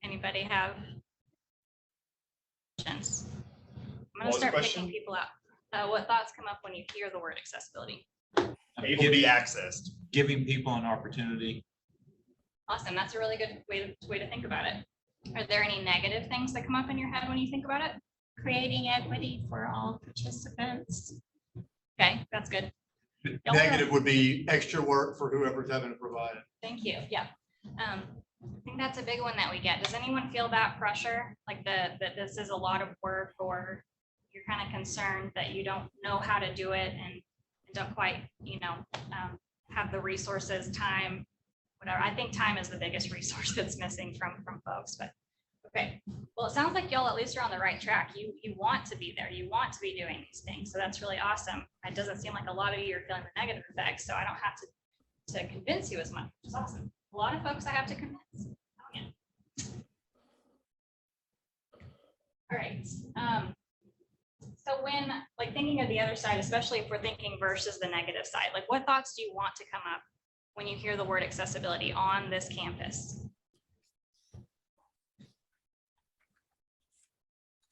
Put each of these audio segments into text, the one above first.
Anybody have questions? I'm going to start picking people out. What thoughts come up when you hear the word accessibility? It will be accessed. Giving people an opportunity. Awesome. That's a really good way to think about it. Are there any negative things that come up in your head when you think about it? Creating equity for all participants. Okay, that's good. Negative would be extra work for whoever's having to provide it. Thank you. Yeah. I think that's a big one that we get. Does anyone feel that pressure? Like that this is a lot of work, or you're kind of concerned that you don't know how to do it and don't quite, have the resources, time, whatever. I think time is the biggest resource that's missing from folks, but okay. Well, it sounds like y'all at least are on the right track. You want to be there. You want to be doing these things. So that's really awesome. It doesn't seem like a lot of you are feeling the negative effects, so I don't have to convince you as much, which is awesome. A lot of folks I have to convince. Oh, yeah. All right. So when thinking of the other side, especially if we're thinking versus the negative side, what thoughts do you want to come up when you hear the word accessibility on this campus?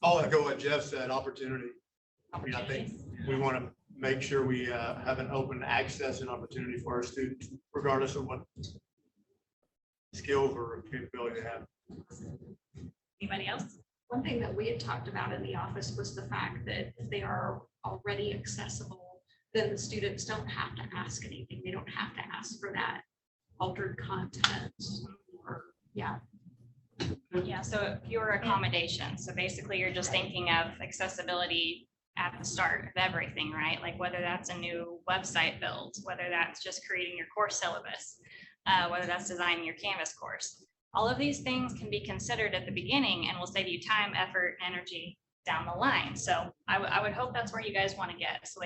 I'll echo what Jeff said, opportunity. I mean, I think we want to make sure we have an open access and opportunity for our students, regardless of what skills or capability they have. Anybody else? One thing that we had talked about in the office was the fact that if they are already accessible, then the students don't have to ask anything. They don't have to ask for that altered content or, yeah. Yeah, so fewer accommodations. So basically you're just thinking of accessibility at the start of everything, right? Like whether that's a new website build, whether that's just creating your course syllabus, whether that's designing your Canvas course. All of these things can be considered at the beginning and will save you time, effort, energy down the line. So I would hope that's where you guys want to get. So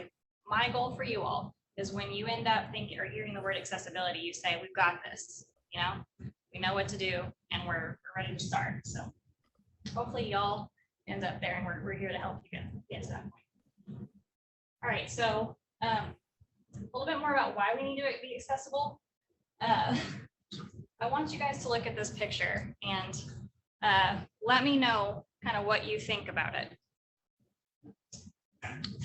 my goal for you all is when you end up thinking or hearing the word accessibility, you say, we've got this, we know what to do and we're ready to start. So hopefully y'all end up there and we're here to help you get to that point. All right, so a little bit more about why we need to be accessible. I want you guys to look at this picture and let me know kind of what you think about it.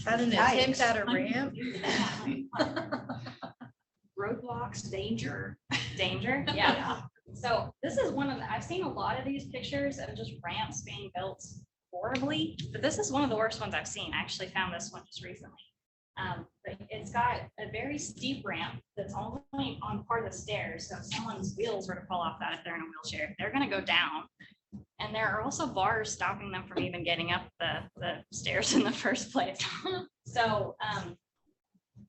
At an attempt at a ramp. Roadblocks, danger. Danger, yeah. So this is one of the, I've seen a lot of these pictures of just ramps being built horribly, but this is one of the worst ones I've seen. I actually found this one just recently. But it's got a very steep ramp that's only on part of the stairs. So if someone's wheels were to fall off that, if they're in a wheelchair, they're going to go down. And there are also bars stopping them from even getting up the stairs in the first place. So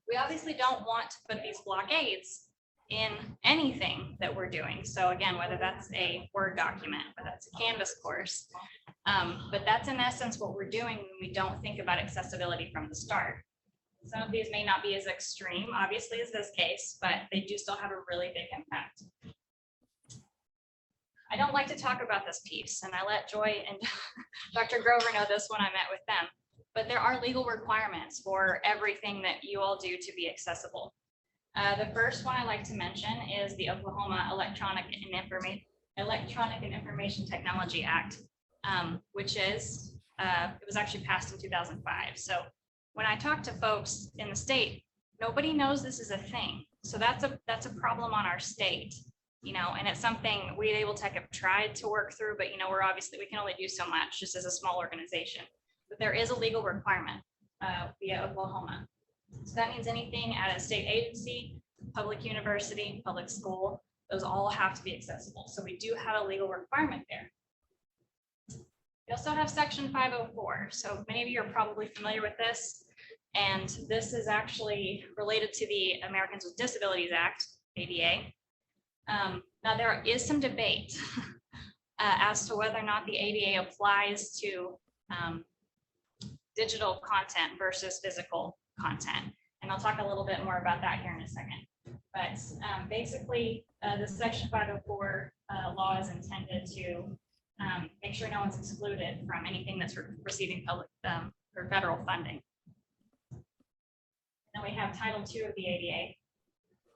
we obviously don't want to put these blockades in anything that we're doing. So again, whether that's a Word document, whether that's a Canvas course, but that's in essence what we're doing when we don't think about accessibility from the start. Some of these may not be as extreme, obviously, as this case, but they do still have a really big impact. I don't like to talk about this piece, and I let Joy and Dr. Grover know this when I met with them, but there are legal requirements for everything that you all do to be accessible. The first one I like to mention is the Oklahoma Electronic and Information Technology Act, which is, it was actually passed in 2005. So when I talk to folks in the state, nobody knows this is a thing. So that's a problem on our state, and it's something we at Able Tech have tried to work through, but we can only do so much just as a small organization. But there is a legal requirement via Oklahoma. So that means anything at a state agency, public university, public school, those all have to be accessible. So we do have a legal requirement there. We also have Section 504. So many of you are probably familiar with this. And this is actually related to the Americans with Disabilities Act, ADA. Now there is some debate as to whether or not the ADA applies to digital content versus physical content. And I'll talk a little bit more about that here in a second. But basically, the Section 504 law is intended to make sure no one's excluded from anything that's receiving public or federal funding. then we have Title II of the ADA,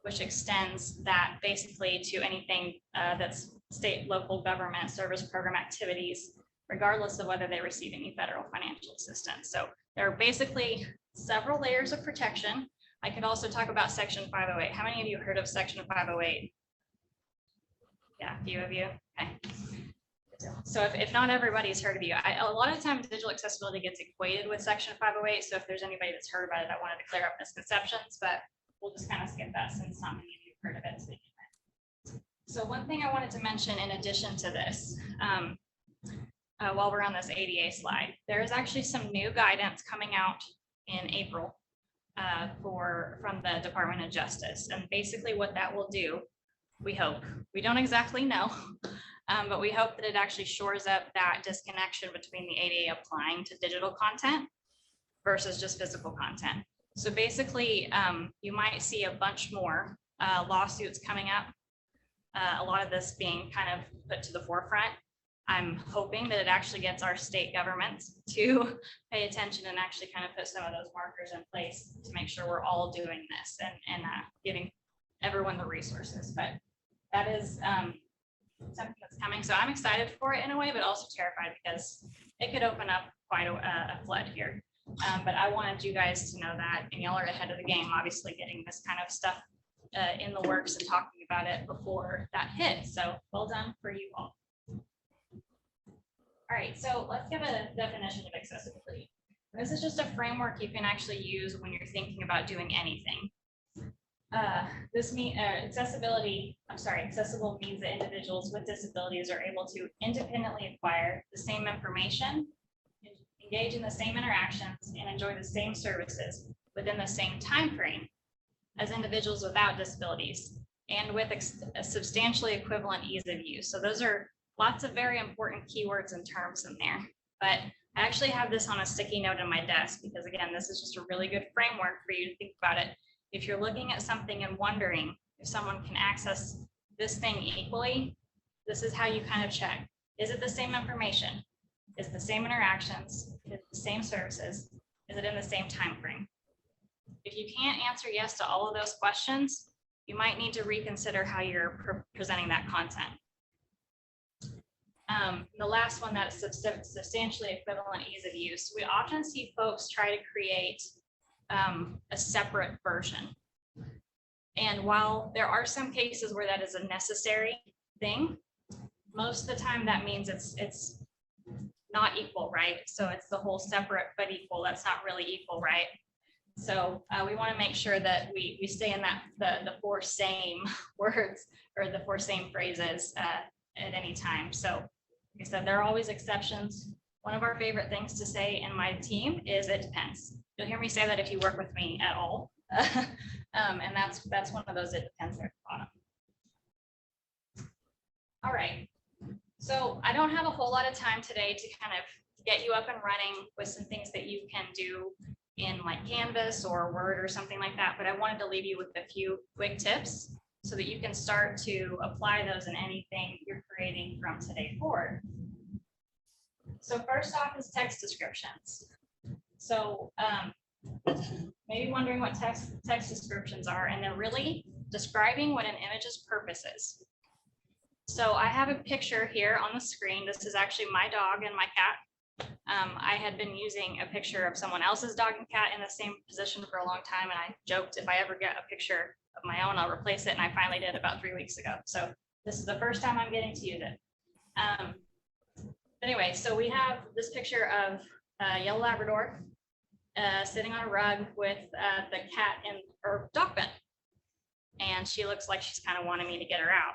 which extends that basically to anything that's state, local government service program activities, regardless of whether they receive any federal financial assistance. So there are basically several layers of protection. I could also talk about Section 508. How many of you heard of Section 508? Yeah, a few of you. Okay. So if not everybody's heard of you, a lot of times digital accessibility gets equated with Section 508. So if there's anybody that's heard about it, I wanted to clear up misconceptions, but we'll just kind of skip that since not many of you have heard of it to begin with. So one thing I wanted to mention in addition to this, while we're on this ADA slide, there is actually some new guidance coming out in April from the Department of Justice. And basically what that will do, we hope, we don't exactly know, but we hope that it actually shores up that disconnection between the ADA applying to digital content versus just physical content. So basically, you might see a bunch more lawsuits coming up. A lot of this being kind of put to the forefront. I'm hoping that it actually gets our state governments to pay attention and actually kind of put some of those markers in place to make sure we're all doing this and giving everyone the resources. But that is something that's coming. So I'm excited for it in a way, but also terrified because it could open up quite a flood here. But I wanted you guys to know that, and y'all are ahead of the game, obviously getting this kind of stuff in the works and talking about it before that hit. So well done for you all. All right, so let's give a definition of accessibility. This is just a framework you can actually use when you're thinking about doing anything. Accessible means that individuals with disabilities are able to independently acquire the same information, engage in the same interactions, and enjoy the same services within the same time frame as individuals without disabilities, and with a substantially equivalent ease of use. So those are lots of very important keywords and terms in there. But I actually have this on a sticky note on my desk because, again, this is just a really good framework for you to think about it. If you're looking at something and wondering if someone can access this thing equally, this is how you kind of check. Is it the same information? Is it the same interactions? Is it the same services? Is it in the same time frame? If you can't answer yes to all of those questions, you might need to reconsider how you're presenting that content. The last one, that is substantially equivalent ease of use. We often see folks try to create a separate version. And while there are some cases where that is a necessary thing, most of the time that means it's not equal, right? So it's the whole separate but equal. That's not really equal, right? So we want to make sure that we stay in that the four same words or the four same phrases at any time. So like I said, there are always exceptions. One of our favorite things to say in my team is it depends. You'll hear me say that if you work with me at all. And that's one of those it depends at the bottom. All right. So I don't have a whole lot of time today to kind of get you up and running with some things that you can do in like Canvas or Word or something like that, but I wanted to leave you with a few quick tips so that you can start to apply those in anything you're creating from today forward. So first off is text descriptions. So maybe wondering what text descriptions are, and they're really describing what an image's purpose is. So I have a picture here on the screen. This is actually my dog and my cat. I had been using a picture of someone else's dog and cat in the same position for a long time, and I joked if I ever get a picture of my own, I'll replace it, and I finally did about 3 weeks ago. So this is the first time I'm getting to use it. Anyway, so we have this picture of a yellow Labrador sitting on a rug with the cat in her dog bed, and she looks like she's kind of wanting me to get her out.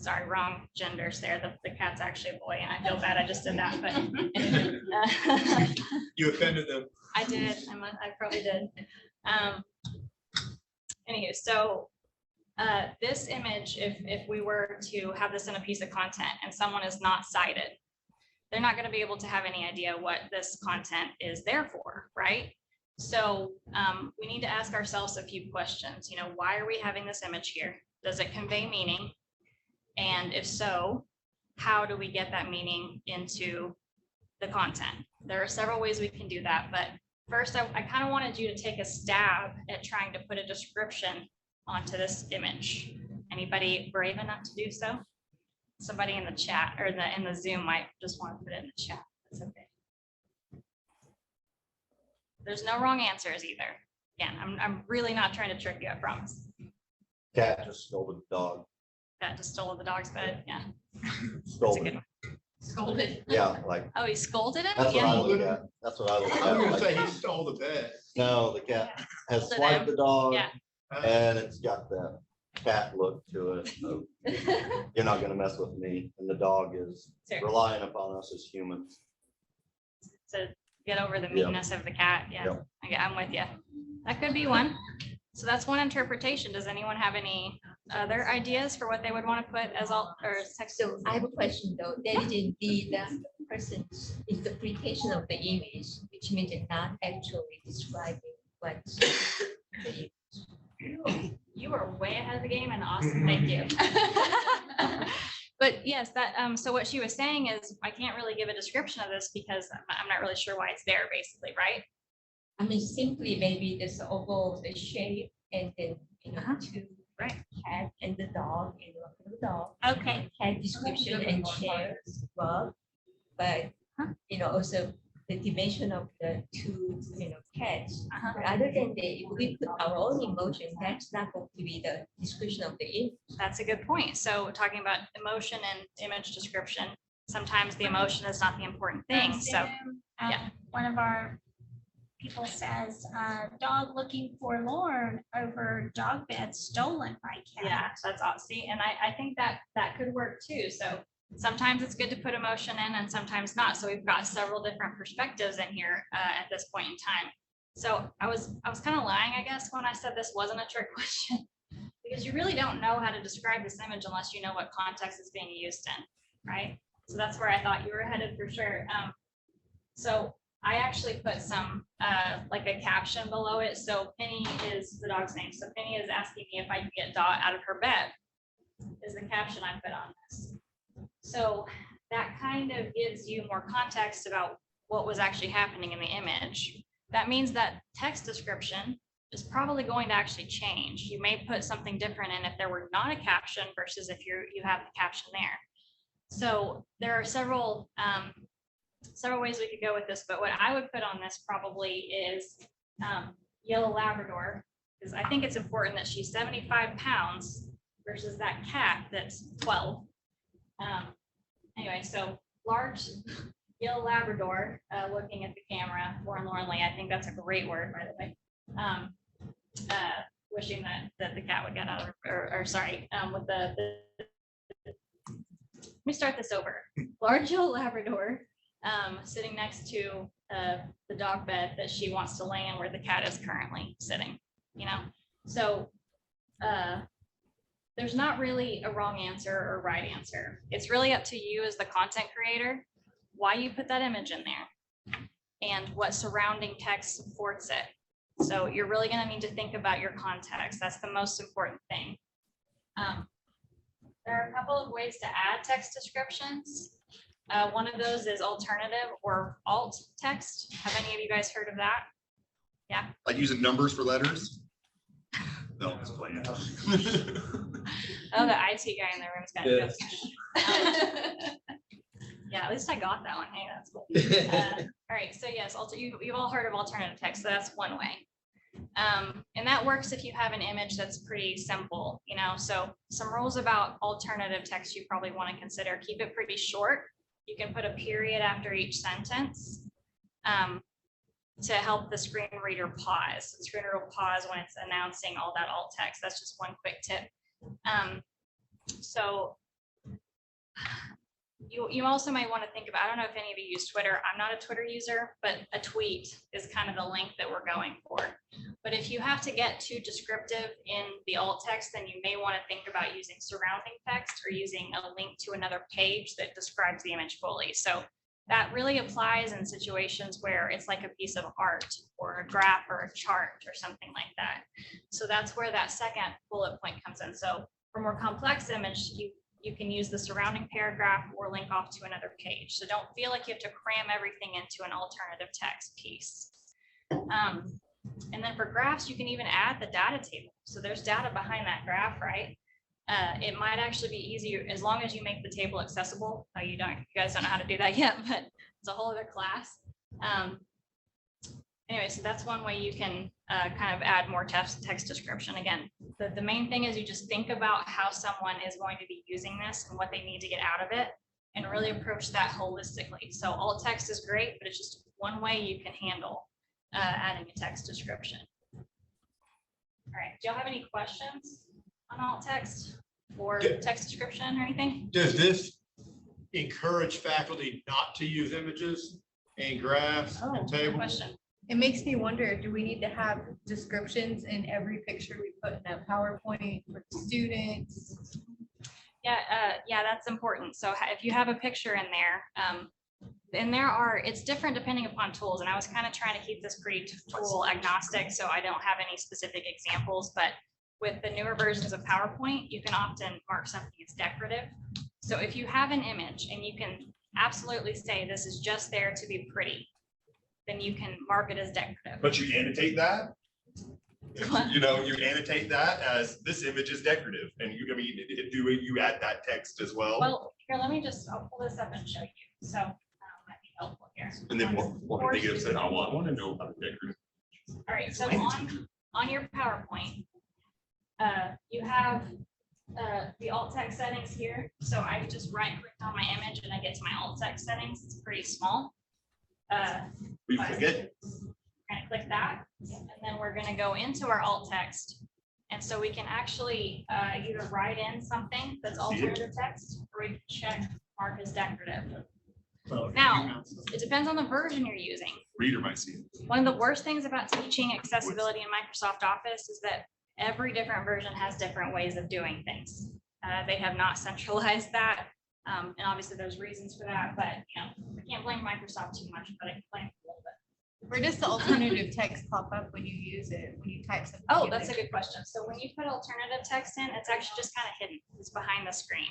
Sorry, wrong genders there. The cat's actually a boy, and I feel bad I just did that, but You offended them. I did. I probably did. Anywho, so this image, if we were to have this in a piece of content and someone is not sighted, they're not going to be able to have any idea what this content is there for, right? So we need to ask ourselves a few questions. You know, why are we having this image here? Does it convey meaning? And if so, how do we get that meaning into the content? There are several ways we can do that, but first, I kind of wanted you to take a stab at trying to put a description onto this image. Anybody brave enough to do so? Somebody in the chat or in the Zoom might just want to put it in the chat. That's okay. There's no wrong answers either. Again, I'm really not trying to trick you, I promise. Cat just stole the dog. That just stole the dog's bed, yeah. Stole That's a good it. one. Scolded. Yeah, like, Oh, he scolded him? that's what I Yeah. look at. That's what I look I was gonna at. say Like, he stole the bed. no, the cat has Scolded swiped him. the dog Yeah. and it's got that cat look to it. So you're not gonna mess with me. And the dog is Sure. relying upon us as humans. To get over the Yep. meanness of the cat, yeah. Yep. Okay, I'm with you. That could be one. So that's one interpretation. Does anyone have any other ideas for what they would want to put as all, or text? So I have a question though, that is indeed the person's interpretation of the image, which means it's not actually describing what. the You are way ahead of the game and awesome, thank you. But yes, that, so what she was saying is, I can't really give a description of this because I'm not really sure why it's there, basically, right? I mean, simply maybe this overall the shape and then, two. Right. Cat and the dog and the dog. Okay. Cat description and chairs, rug. But, also the dimension of the two, cats. Uh-huh. But other than that, if we put our own emotion, that's not going to be the description of the image. That's a good point. So talking about emotion and image description, sometimes the emotion is not the important thing, so. yeah. One of our people says, dog looking forlorn over dog bed stolen by cat. Yeah, that's awesome. See, and I think that could work too. So sometimes it's good to put emotion in and sometimes not. So we've got several different perspectives in here at this point in time. So I was kind of lying, I guess, when I said this wasn't a trick question, because you really don't know how to describe this image unless you know what context it's being used in, right? So that's where I thought you were headed for sure. So I actually put some like a caption below it. So Penny is the dog's name. So Penny is asking me if I can get Dot out of her bed, is the caption I put on this. So that kind of gives you more context about what was actually happening in the image. That means that text description is probably going to actually change. You may put something different in if there were not a caption versus if you have the caption there. So there are several ways we could go with this, but what I would put on this probably is yellow Labrador, because I think it's important that she's 75 pounds versus that cat that's 12. Anyway, so large yellow Labrador looking at the camera, forlornly. I think that's a great word, by the way. Wishing that the cat would get out of, or sorry, with let me start this over. Large yellow Labrador sitting next to the dog bed that she wants to lay in where the cat is currently sitting, So there's not really a wrong answer or right answer. It's really up to you as the content creator, why you put that image in there and what surrounding text supports it. So you're really going to need to think about your context. That's the most important thing. There are a couple of ways to add text descriptions. One of those is alternative or alt text. Have any of you guys heard of that? Yeah. Like using numbers for letters? No, I'm just playing. Oh, the IT guy in the room's got it. Yeah, at least I got that one. Hey, that's cool. All right, so yes, you've all heard of alternative text, so that's one way. And that works if you have an image that's pretty simple, so some rules about alternative text you probably want to consider. Keep it pretty short. You can put a period after each sentence to help the screen reader pause. The screen reader will pause when it's announcing all that alt text. That's just one quick tip. So you also might want to think about, I don't know if any of you use Twitter. I'm not a Twitter user, but a tweet is kind of the link that we're going for. But if you have to get too descriptive in the alt text, then you may want to think about using surrounding text or using a link to another page that describes the image fully. So that really applies in situations where it's like a piece of art or a graph or a chart or something like that. So that's where that second bullet point comes in. So for more complex image, you can use the surrounding paragraph or link off to another page. So don't feel like you have to cram everything into an alternative text piece. And then for graphs, you can even add the data table. So there's data behind that graph, right? It might actually be easier as long as you make the table accessible. You guys don't know how to do that yet, but it's a whole other class. Anyway, so that's one way you can kind of add more text description. Again, the main thing is you just think about how someone is going to be using this and what they need to get out of it, and really approach that holistically. So alt text is great, but it's just one way you can handle adding a text description. All right, do y'all have any questions on alt text or text description or anything? Does this encourage faculty not to use images and graphs and Good tables? question. It makes me wonder, do we need to have descriptions in every picture we put in a PowerPoint for students? Yeah, that's important. So if you have a picture in there, and it's different depending upon tools. And I was kind of trying to keep this pretty tool agnostic, so I don't have any specific examples, but with the newer versions of PowerPoint, you can often mark something as decorative. So if you have an image and you can absolutely say this is just there to be pretty, then you can mark it as decorative. But you annotate that? What? You know, you annotate that as this image is decorative, and you add that text as well? Well, here, I'll pull this up and show you. So might be helpful here. And then what they have said, I want to know about decorative. All right, so on your PowerPoint, you have the alt text settings here. So I just right clicked on my image and I get to my alt text settings. It's pretty small. We forget. Kind of click that, and then we're going to go into our alt text. And so we can actually either write in something that's alternative text, or we can check mark as decorative. Now, it depends on the version you're using. Reader might see it. One of the worst things about teaching accessibility in Microsoft Office is that every different version has different ways of doing things. They have not centralized that. And obviously there's reasons for that, but I can't blame Microsoft too much, but I can blame it a little bit. Where does the alternative text pop up when you use it, when you type something? Oh, in that's a there? good question. So when you put alternative text in, it's actually just kind of hidden. It's behind the screen.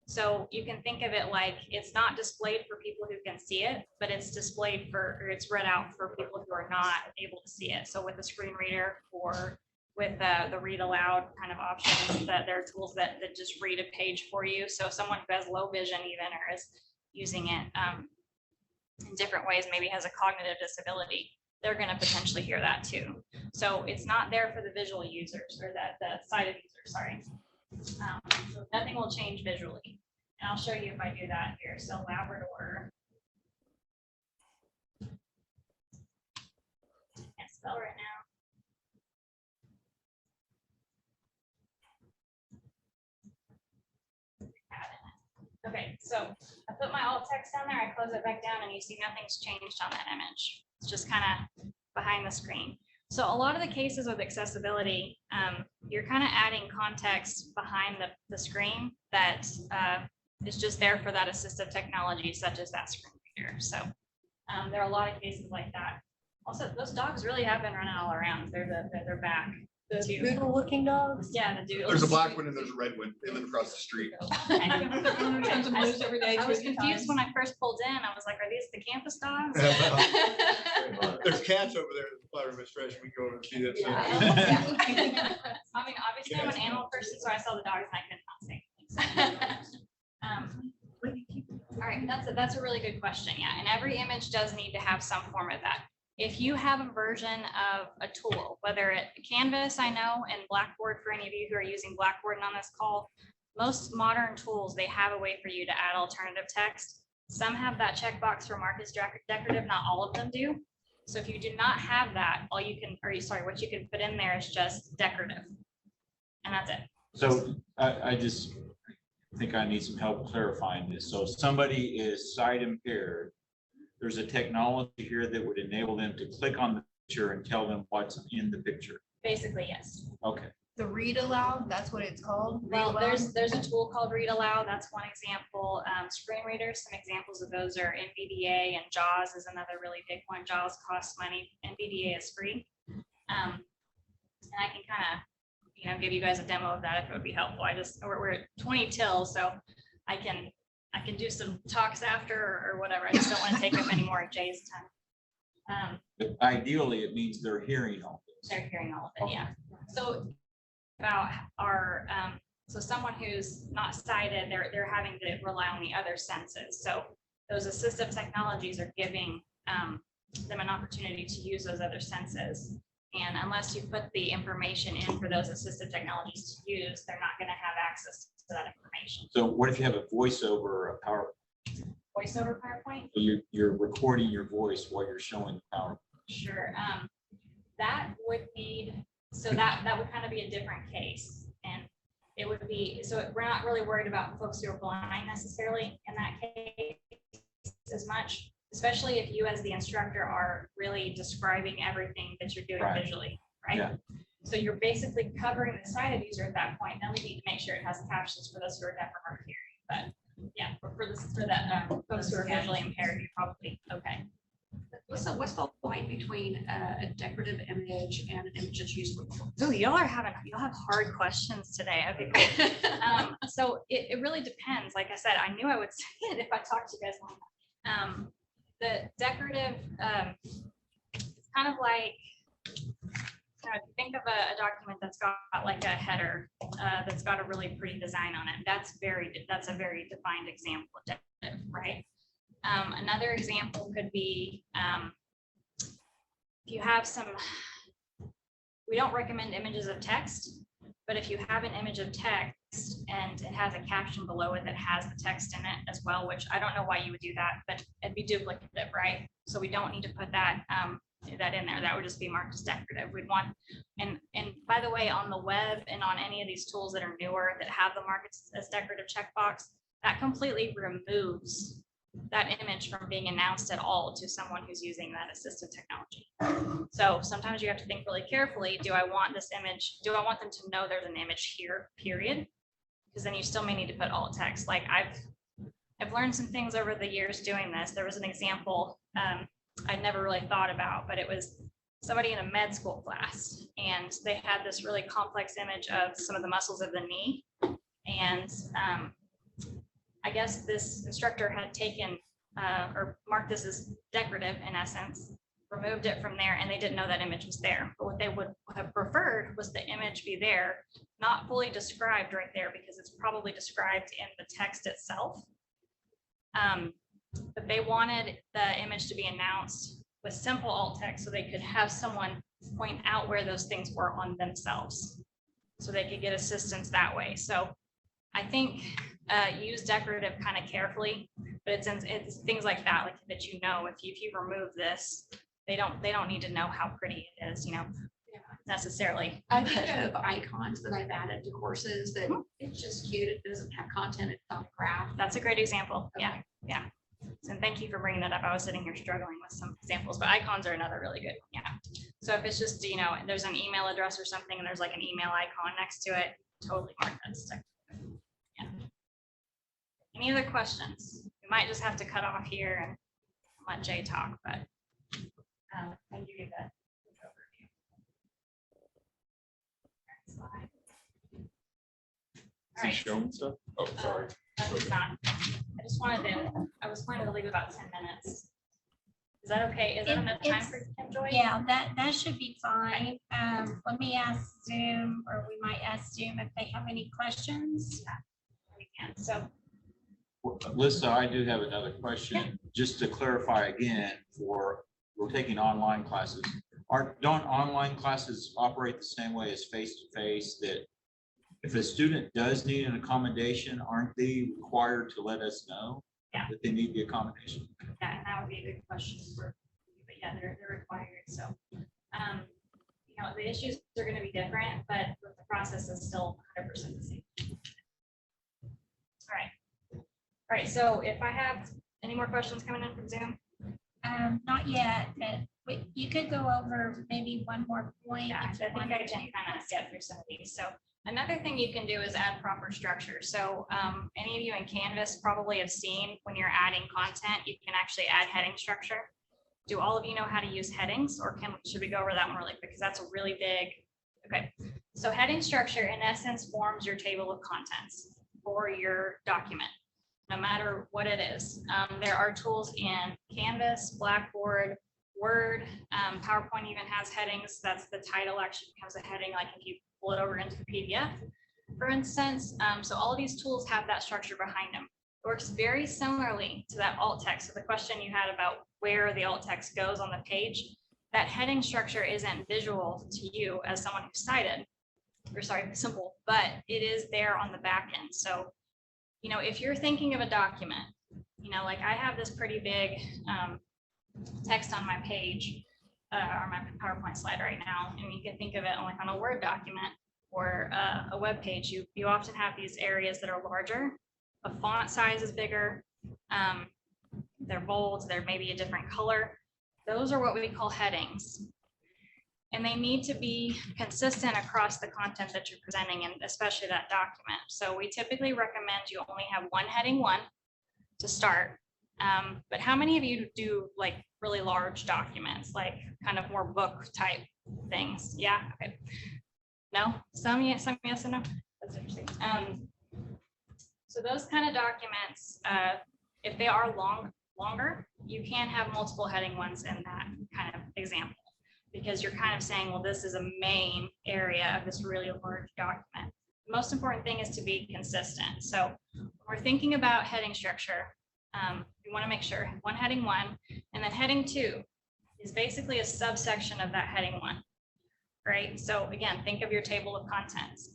So you can think of it like it's not displayed for people who can see it, but it's displayed or it's read out for people who are not able to see it. So with a screen reader or with the read aloud kind of options, that there are tools that just read a page for you. So someone who has low vision even or is using it in different ways, maybe has a cognitive disability, they're going to potentially hear that too. So it's not there for the visual users or the sighted users, sorry. So nothing will change visually. And I'll show you if I do that here. So Labrador. Can't spell right now. Okay, so I put my alt text down there, I close it back down, and you see nothing's changed on that image. It's just kind of behind the screen. So a lot of the cases with accessibility, you're kind of adding context behind the screen that is just there for that assistive technology, such as that screen reader. So there are a lot of cases like that. Also, those dogs really have been running all around. They're back. The too. poodle looking dogs? Yeah, the doodles. There's a black one and there's a red one. They live across the street. I was confused when I first pulled in. I was like, are these the campus dogs? There's cats over there in the fire administration. We can go over and see that. I mean, obviously I'm an animal person, so I saw the dogs and I could not say anything. All right, that's a really good question. Yeah, and every image does need to have some form of that. If you have a version of a tool, whether it Canvas, I know, and Blackboard, for any of you who are using Blackboard on this call, most modern tools, they have a way for you to add alternative text. Some have that checkbox for mark as decorative, not all of them do. So if you do not have that, what you can put in there is just decorative. And that's it. So I just think I need some help clarifying this. So if somebody is sight impaired, there's a technology here that would enable them to click on the picture and tell them what's in the picture. Basically, yes. Okay. The read aloud, that's what it's called? Read Well, aloud? there's a tool called Read Aloud. That's one example. Screen readers, some examples of those are NVDA, and JAWS is another really big one. JAWS costs money. NVDA is free. And I can kind of, give you guys a demo of that if it would be helpful. We're at 20 till, so I can do some talks after or whatever. I just don't want to take up any more of Jay's But ideally, it means they're hearing all this. They're hearing all of it, yeah. So about our, so someone who's not sighted, they're having to rely on the other senses. So those assistive technologies are giving them an opportunity to use those other senses. And unless you put the information in for those assistive technologies to use, they're not gonna have access to that information. So what if you have a voiceover or a power, Voiceover PowerPoint? so you're recording your voice while you're showing the power? Sure, that would need, so that would kind of be a different case. And it would be, so we're not really worried about folks who are blind necessarily in that case as much, especially if you as the instructor are really describing everything that you're doing Right. visually, right? Yeah. So you're basically covering the sighted user at that point. Then we need to make sure it has captions for those who are deaf or hard of hearing. But yeah, for that folks who are visually impaired, you're probably okay. So what's the line between a decorative image and an image that's used for? Oh, y'all have hard questions today. Okay, cool. So it really depends. Like I said, I knew I would say it if I talked to you guys long. The decorative, it's kind of like, if you think of a document that's got like a header, that's got a really pretty design on it. That's a very defined example of decorative, right? Another example could be, if you have some, we don't recommend images of text, but if you have an image of text and it has a caption below it that has the text in it as well, which I don't know why you would do that, but it'd be duplicative, right? So we don't need to put that that in there. That would just be marked as decorative. We'd want, and by the way, on the web and on any of these tools that are newer that have the mark as decorative checkbox, that completely removes that image from being announced at all to someone who's using that assistive technology. So sometimes you have to think really carefully, do I want this image, do I want them to know there's an image here, period? Because then you still may need to put alt text. Like I've learned some things over the years doing this. There was an example I'd never really thought about, but it was somebody in a med school class, and they had this really complex image of some of the muscles of the knee. And I guess this instructor had taken or marked this as decorative in essence, removed it from there, and they didn't know that image was there. But what they would have preferred was the image be there, not fully described right there, because it's probably described in the text itself. But they wanted the image to be announced with simple alt text so they could have someone point out where those things were on themselves, so they could get assistance that way. So I think use decorative kind of carefully, but it's things like that, like that, you know, if you remove this, they don't need to know how pretty it is, you know, necessarily. I think of icons that I've added to courses that it's just cute. It doesn't have content. It's not graph. That's a great example. Yeah, yeah. And thank you for bringing that up. I was sitting here struggling with some examples, but icons are another really good one. Yeah. So if it's just, you know, there's an email address or something and there's like an email icon next to it, totally mark that as decorative. Yeah. Any other questions? We might just have to cut off here and let Jay talk, but I can give you the overview. Next slide. All right. Showing stuff? Oh, sorry. It's not. I was planning to leave about 10 minutes. Is that okay? Is that enough time for Kim Joy? Yeah, that should be fine. Let me ask Zoom, or we might ask Zoom if they have any questions. We can. So Lisa, I do have another question, just to clarify again, we're taking online classes. Don't online classes operate the same way as face-to-face, that if a student does need an accommodation, aren't they required to let us know that they need the accommodation? yeah, and that would be a good question for you, but yeah, they're required. So, you know, the issues are going to be different, but the process is still 100% the same. All right. All right. So if I have any more questions coming in from Zoom? Not yet, but you could go over maybe one more point. Yeah, I if think you I wanted can to. kind of get through some of these. So another thing you can do is add proper structure. So any of you in Canvas probably have seen when you're adding content, you can actually add heading structure. Do all of you know how to use headings, or should we go over that one really quick? Because that's a really big, okay. So heading structure in essence forms your table of contents for your document, no matter what it is. There are tools in Canvas, Blackboard, Word, PowerPoint even has headings. That's the title actually becomes a heading, like if you pull it over into the PDF, for instance. So all of these tools have that structure behind them. It works very similarly to that alt text. So the question you had about where the alt text goes on the page, that heading structure isn't visual to you as someone who's sighted, or sorry, simple, but it is there on the back end. So, you know, if you're thinking of a document, you know, like I have this pretty big text on my page or my PowerPoint slide right now, and you can think of it like on a Word document or a web page. You often have these areas that are larger, a font size is bigger, they're bold, they're maybe a different color. Those are what we call headings. And they need to be consistent across the content that you're presenting, and especially that document. So we typically recommend you only have one heading one to start. But how many of you do like really large documents, like kind of more book type things? Yeah, okay. No, some yes and no. That's interesting. So those kind of documents, if they are longer, you can have multiple heading ones in that kind of example, because you're kind of saying, well, this is a main area of this really large document. The most important thing is to be consistent. So when we're thinking about heading structure, you want to make sure one heading one, and then heading two is basically a subsection of that heading one, right? So again, think of your table of contents.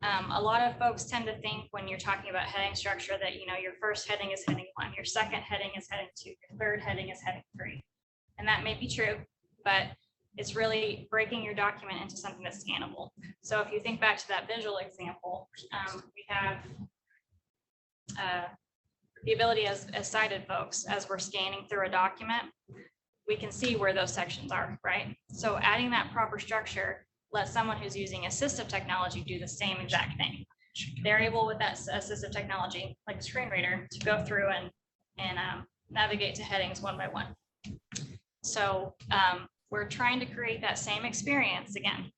A lot of folks tend to think when you're talking about heading structure that, you know, your first heading is heading one, your second heading is heading two, your third heading is heading three. And that may be true, but it's really breaking your document into something that's scannable. So if you think back to that visual example, we have the ability as sighted folks, as we're scanning through a document, we can see where those sections are, right? So adding that proper structure lets someone who's using assistive technology do the same exact thing. They're able with that assistive technology, like a screen reader, to go through and navigate to headings one by one. So we're trying to create that same experience again,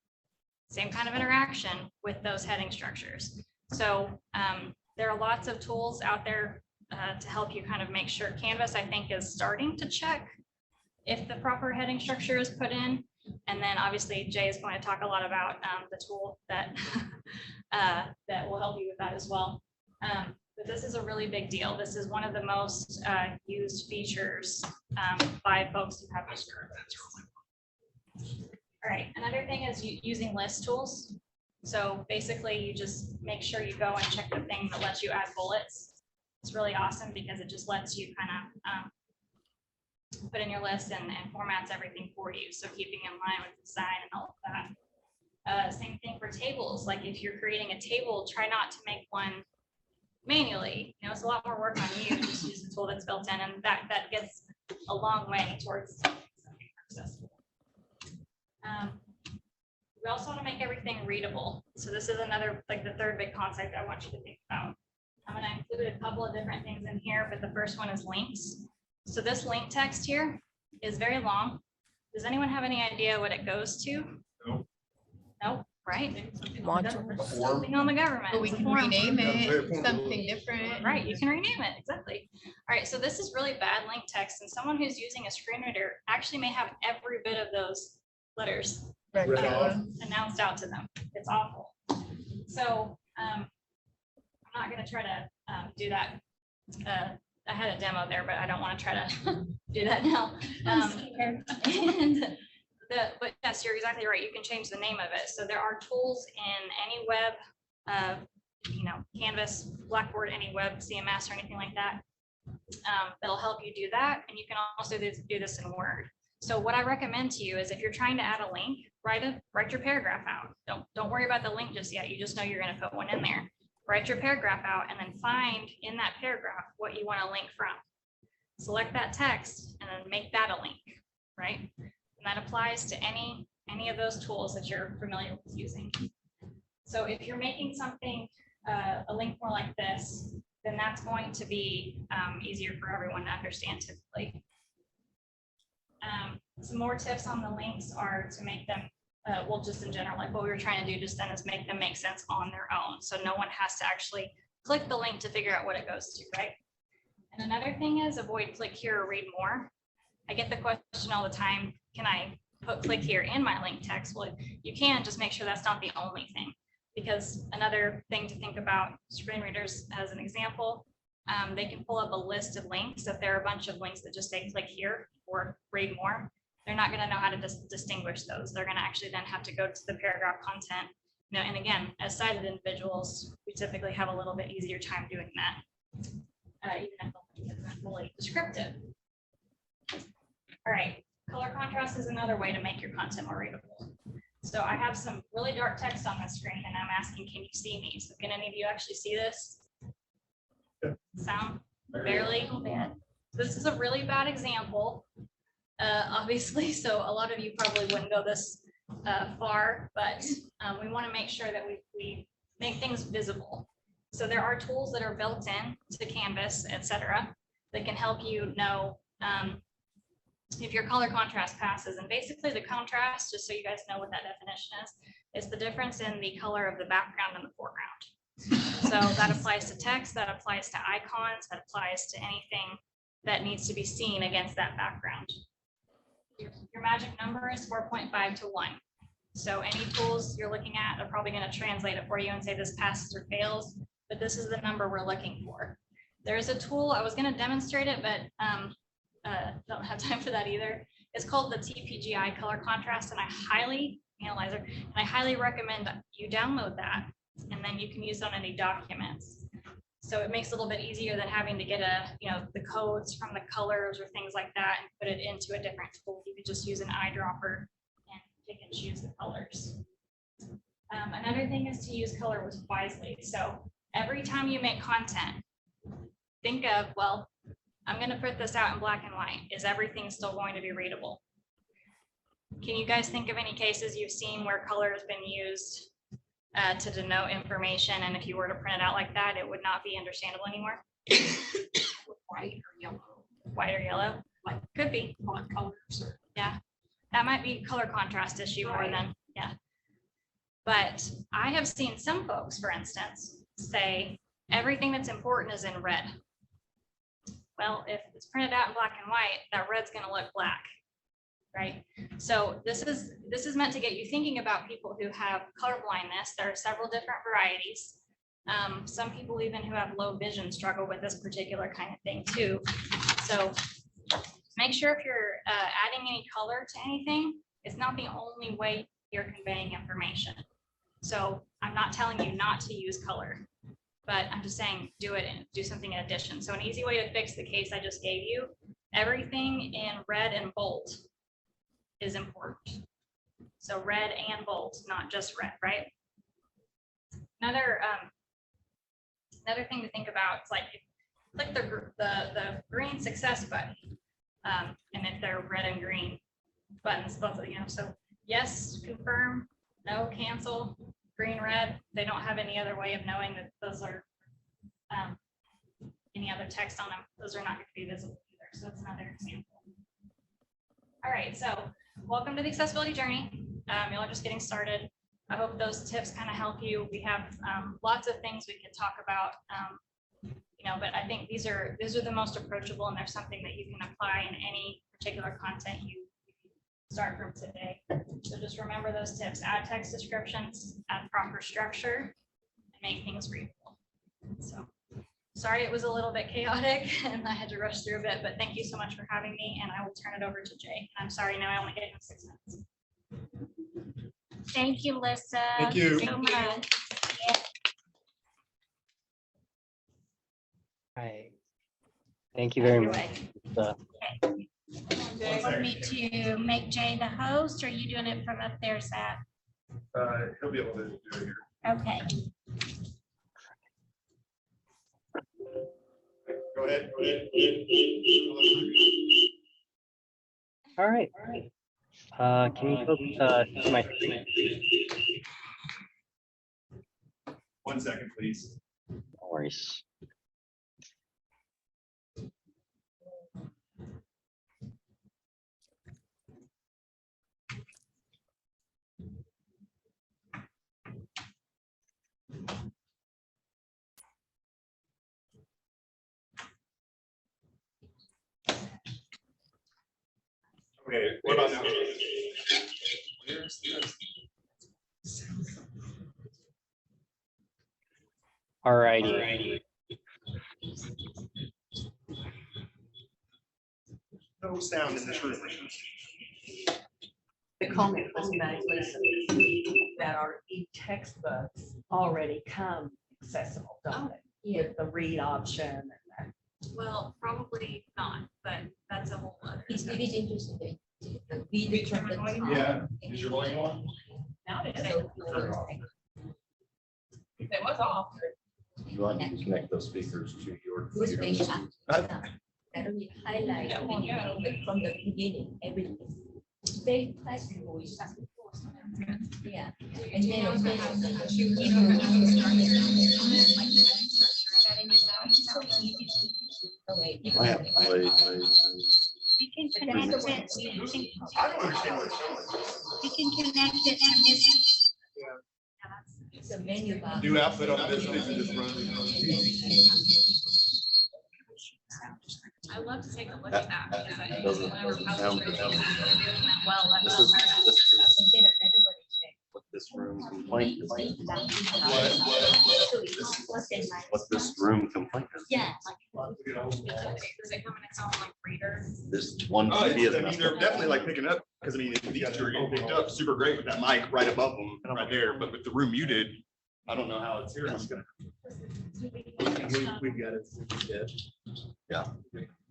same kind of interaction with those heading structures. So there are lots of tools out there to help you kind of make sure. Canvas, I think, is starting to check if the proper heading structure is put in. And then obviously Jay is going to talk a lot about the tool that that will help you with that as well. But this is a really big deal. This is one of the most used features by folks who have vision. All right, another thing is using list tools. So basically you just make sure you go and check the thing that lets you add bullets. It's really awesome because it just lets you kind of put in your list and formats everything for you. So keeping in line with the design and all of that. Same thing for tables. Like if you're creating a table, try not to make one manually. You know, it's a lot more work on you. Just use the tool that's built in, and that gets a long way towards something accessible. We also want to make everything readable. So this is another, like the third big concept I want you to think about. I'm going to include a couple of different things in here, but the first one is links. So this link text here is very long. Does anyone have any idea what it goes to? No. Nope, right? Module. Something on the government. But we can rename it something different. Right, you can rename it, exactly. All right, so this is really bad link text, and someone who's using a screen reader actually may have every bit of those letters announced out to them. It's awful. So I'm not going to try to do that. I had a demo there, but I don't want to try to do that now. But yes, you're exactly right. You can change the name of it. So there are tools in any web, you know, Canvas, Blackboard, any web CMS or anything like that, that'll help you do that. And you can also do this in Word. So what I recommend to you is if you're trying to add a link, write your paragraph out. Don't worry about the link just yet. You just know you're going to put one in there. Write your paragraph out and then find in that paragraph what you want to link from. Select that text and then make that a link, right? And that applies to any of those tools that you're familiar with using. So if you're making something, a link more like this, then that's going to be easier for everyone to understand typically. Some more tips on the links are to make them, well, just in general, like what we were trying to do just then is make them make sense on their own. So no one has to actually click the link to figure out what it goes to, right? And another thing is avoid click here or read more. I get the question all the time, can I click here in my link text? Well, you can, just make sure that's not the only thing. Because another thing to think about, screen readers as an example, they can pull up a list of links. If there are a bunch of links that just say click here or read more, they're not going to know how to distinguish those. They're going to actually then have to go to the paragraph content. You know, and again, as sighted individuals, we typically have a little bit easier time doing that, even if it's not fully descriptive. All right, color contrast is another way to make your content more readable. So I have some really dark text on the screen and I'm asking, can you see me? So can any of you actually see this? Sound barely? This is a really bad example, obviously. So a lot of you probably wouldn't go this far, but we want to make sure that we make things visible. So there are tools that are built in to Canvas, etc., that can help you know if your color contrast passes. And basically the contrast, just so you guys know what that definition is the difference in the color of the background and the foreground. So that applies to text, that applies to icons, that applies to anything that needs to be seen against that background. Your magic number is 4.5 to 1. So any tools you're looking at are probably going to translate it for you and say this passes or fails, but this is the number we're looking for. There's a tool, I was going to demonstrate it, but don't have time for that either. It's called the TPGI color contrast, and I highly recommend you download that, and then you can use it on any documents. So it makes it a little bit easier than having to get the codes from the colors or things like that and put it into a different tool. You could just use an eyedropper and pick and choose the colors. Another thing is to use color wisely. So every time you make content, think of, well, I'm going to put this out in black and white. Is everything still going to be readable? Can you guys think of any cases you've seen where color has been used to denote information, and if you were to print it out like that, it would not be understandable anymore? White or yellow, White or yellow? like Could be. font colors or. Yeah, that might be color contrast issue more than, yeah. But I have seen some folks, for instance, say everything that's important is in red. Well, if it's printed out in black and white, that red's going to look black, right? So this is meant to get you thinking about people who have color blindness. There are several different varieties. Some people even who have low vision struggle with this particular kind of thing too. So make sure if you're adding any color to anything, it's not the only way you're conveying information. So I'm not telling you not to use color, but I'm just saying do it and do something in addition. So an easy way to fix the case I just gave you, everything in red and bold is important. So red and bold, not just red, right? Another thing to think about is like click the green success button, and if they're red and green buttons, both of so yes, confirm, no, cancel, green, red. They don't have any other way of knowing that those are any other text on them. Those are not going to be visible either. So that's another example. All right, so welcome to the accessibility journey. Y'all are just getting started. I hope those tips kind of help you. We have lots of things we can talk about, but I think these are the most approachable, and there's something that you can apply in any particular content you start from today. So just remember those tips: add text descriptions, add proper structure, and make things readable. So sorry it was a little bit chaotic and I had to rush through a bit, but thank you so much for having me, and I will turn it over to Jay. I'm sorry, now I only get him 6 minutes. Thank you, Lisa. Thank you. So much. Hi. Thank you very much. Do you want me to make Jay the host, or are you doing it from up there, Zach? He'll be able to do it here. Okay. Go ahead. All right. Can you folks see my screen? 1 second, please. No worries. Okay, what about now? All righty. No sound in this room. The comment was made that our e-textbooks already come accessible, don't they? With the read option and that. Well, probably not, but that's a whole other. It is interesting. The video from the top. Yeah. Is your volume on? Now it is. So, It was off. You want to connect those speakers to your Which computer. makes that only highlight from the beginning, everything. It's very flexible. Yeah. And then I have played. You can connect it. I don't understand what it's showing. You can connect it to this. it's a menu bar. New output on this, this is just running. I'd love to take a look at that. Because I think Doesn't whenever sound publishers good. are doing that well, that's This not is, part of this it. is And then another one is what this room complaint is. that. What this room complaint is. Yeah. Does it come in its own like reader? This one. Oh, TV is I mean, messed they're up. definitely like picking up, because I mean, these two are getting picked up super great with that mic right above them, right there, but with the room muted, I don't know how it's here. We've got it. Yeah.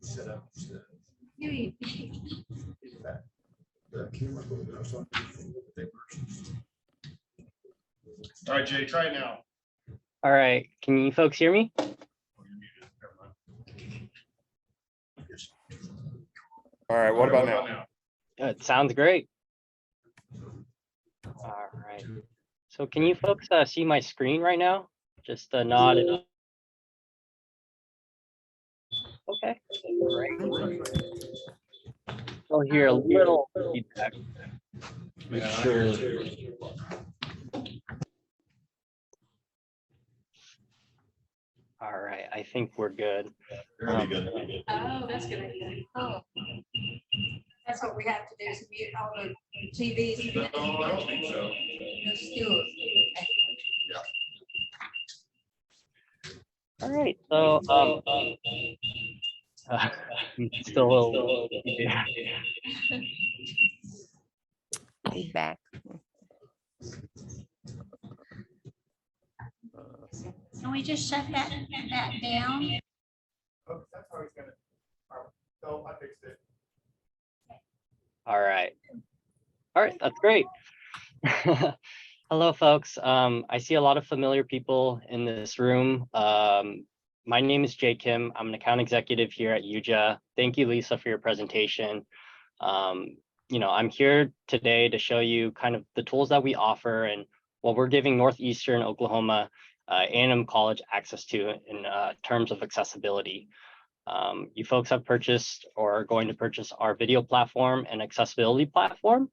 Set up. All right, Jay, try it now. All right. Can you folks hear me? All right, what about now? It sounds great. All right. So can you folks see my screen right now? Just nod it up. Okay. Great. I'll hear a little feedback. Make sure. All right. I think we're good. Pretty good. Oh, that's good idea. Oh, That's what we have to do is mute all the TVs. No, I don't think so. no, still. All right. So still a little feedback. Feedback. Can we just shut that down? Oh, that's how he's gonna. No, I fixed it. All right. All right, that's great. Hello, folks. I see a lot of familiar people in this room. My name is Jay Kim. I'm an account executive here at UJA. Thank you, Lisa, for your presentation. I'm here today to show you kind of the tools that we offer and what we're giving Northeastern Oklahoma A&M College access to in terms of accessibility. You folks have purchased or are going to purchase our video platform and accessibility platform.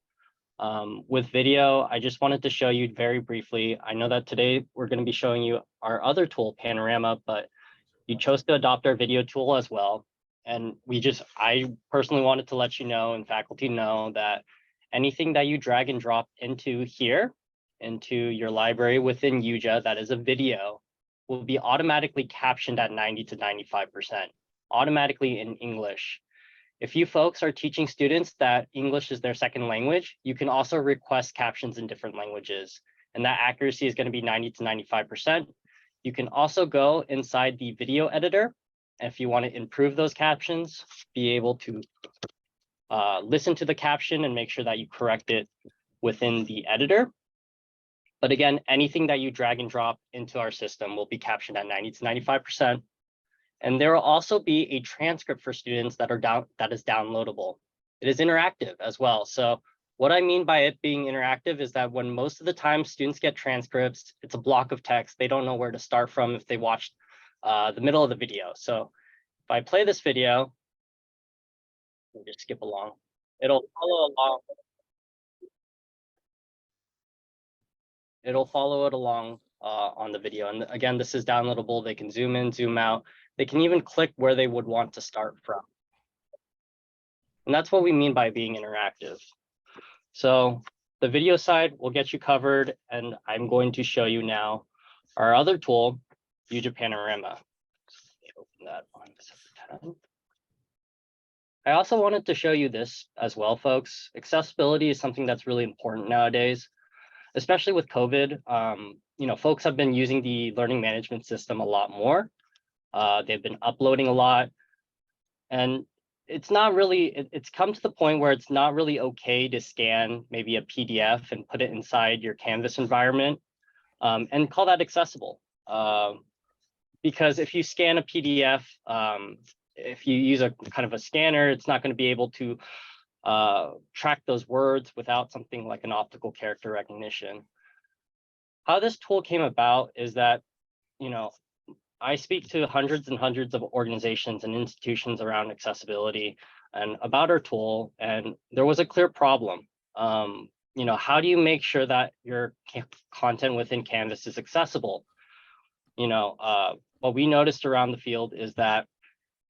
With video, I just wanted to show you very briefly. I know that today we're going to be showing you our other tool, Panorama, but you chose to adopt our video tool as well. And I personally wanted to let you know and faculty know that anything that you drag and drop into here, into your library within UJA that is a video, will be automatically captioned at 90 to 95%, automatically in English. If you folks are teaching students that English is their second language, you can also request captions in different languages, and that accuracy is going to be 90 to 95%. You can also go inside the video editor, and if you want to improve those captions, be able to listen to the caption and make sure that you correct it within the editor. But again, anything that you drag and drop into our system will be captioned at 90 to 95%. And there will also be a transcript for students that is downloadable. It is interactive as well. So what I mean by it being interactive is that when most of the time students get transcripts, it's a block of text. They don't know where to start from if they watched the middle of the video. So if I play this video, we'll just skip along. It'll follow along. It'll follow it along on the video. And again, this is downloadable. They can zoom in, zoom out. They can even click where they would want to start from. And that's what we mean by being interactive. So the video side will get you covered, and I'm going to show you now our other tool, UJA Panorama. Let me open that on a separate tab. I also wanted to show you this as well, folks. Accessibility is something that's really important nowadays, especially with COVID. Folks have been using the learning management system a lot more. They've been uploading a lot, and it's not really, it's come to the point where it's not really okay to scan maybe a PDF and put it inside your Canvas environment and call that accessible. Because if you scan a PDF, if you use a kind of a scanner, it's not going to be able to track those words without something like an optical character recognition. How this tool came about is that, I speak to hundreds and hundreds of organizations and institutions around accessibility and about our tool, and there was a clear problem. How do you make sure that your content within Canvas is accessible? What we noticed around the field is that